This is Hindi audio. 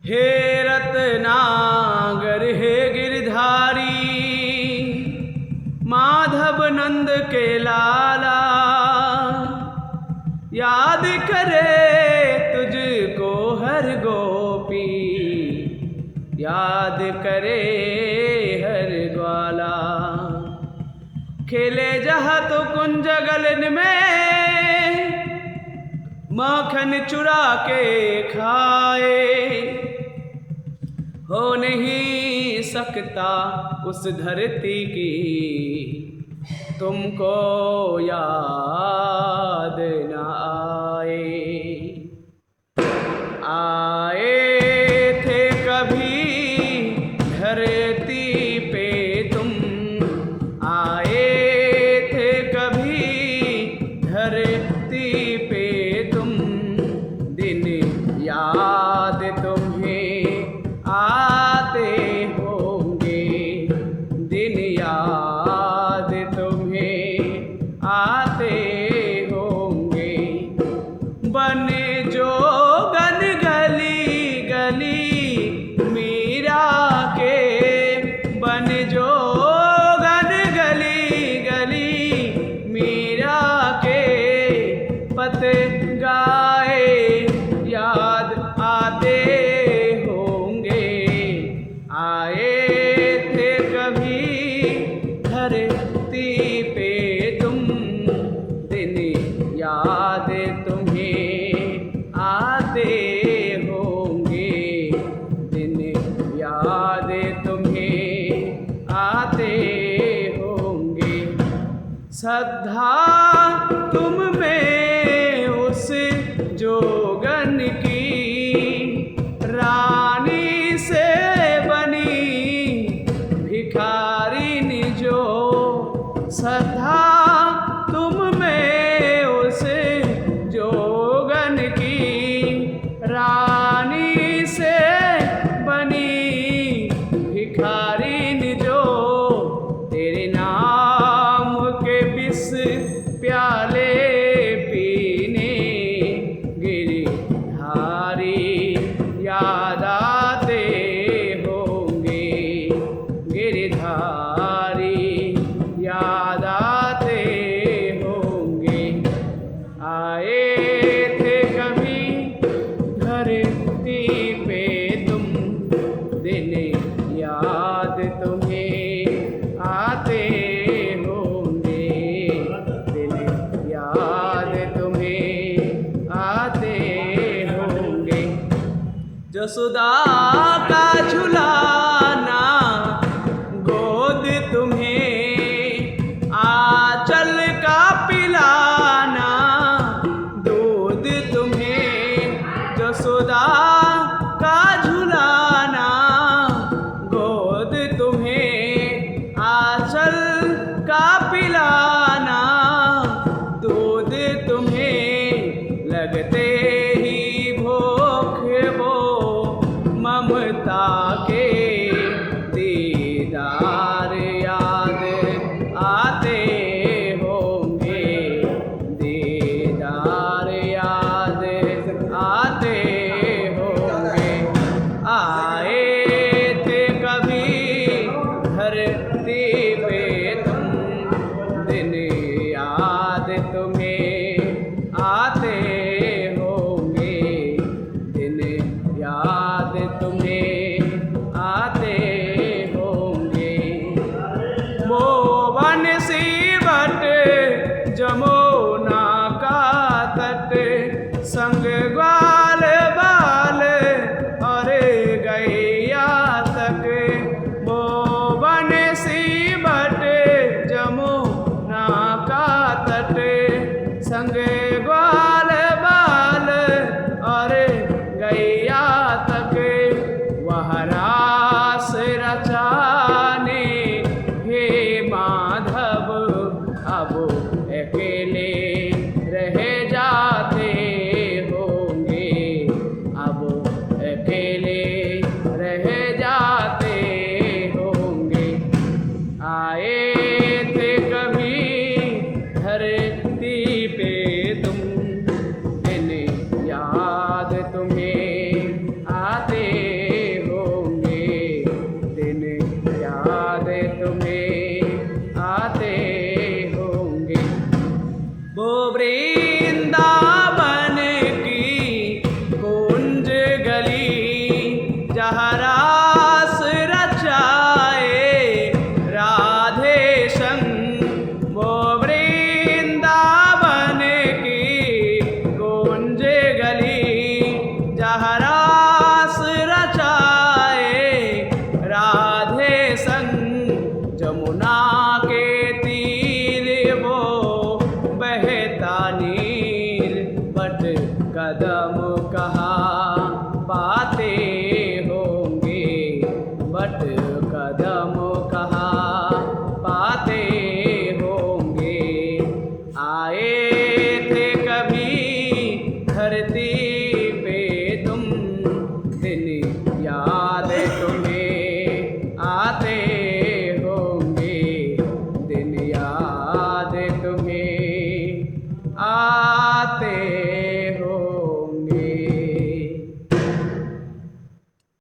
हे रत्नागर हे गिरधारी, माधव नंद के लाला, याद करे तुझको हर गोपी, याद करे हर ग्वाला। खेले जहाँ तो कुंज गलन में, माखन चुरा के खाए, हो नहीं सकता उस धरती की तुमको याद न आए। आए थे कभी धरती पे तुम, आए थे कभी धरती पे तुम, दिन याद तुम्हें आते होंगे, दिन याद तुम्हें आते होंगे। बने जोगन गली गली मीरा के, बने जोगन गली गली मीरा के, पत गाए याद आते होंगे। आए थे कभी धरती पे तुम, दिन याद तुम्हें आते होंगे, दिन याद तुम्हें आते होंगे। श्रद्धा तुम में उस जोगन की, रानी से बनी भिखारिन जो, श्रद्धा तुम में उस जोगन की, रानी से बनी भिखारिन जो, तेरे नाम के विष प्याले पीने गिरधारी याद आते होंगे, गिरधारी याद आते होंगे। आए थे कभी धरती पे तुम, दिन याद तुम्हें आते होंगे, दिन याद तुम्हें आते होंगे। जसोदा का झुलाना गोद तुम्हें, आंचल का पिलाना दूध तुम्हें, जसोदा का झुलाना गोद तुम्हें, आंचल का पिलाना दूध तुम्हें, लगते ही भूख वो ममता के दीदार याद आते होंगे, दीदार याद आते होंगे। आए थे कभी धरती पे तुम, दिन याद तुम्हें आते होंगे, दिन याद तुम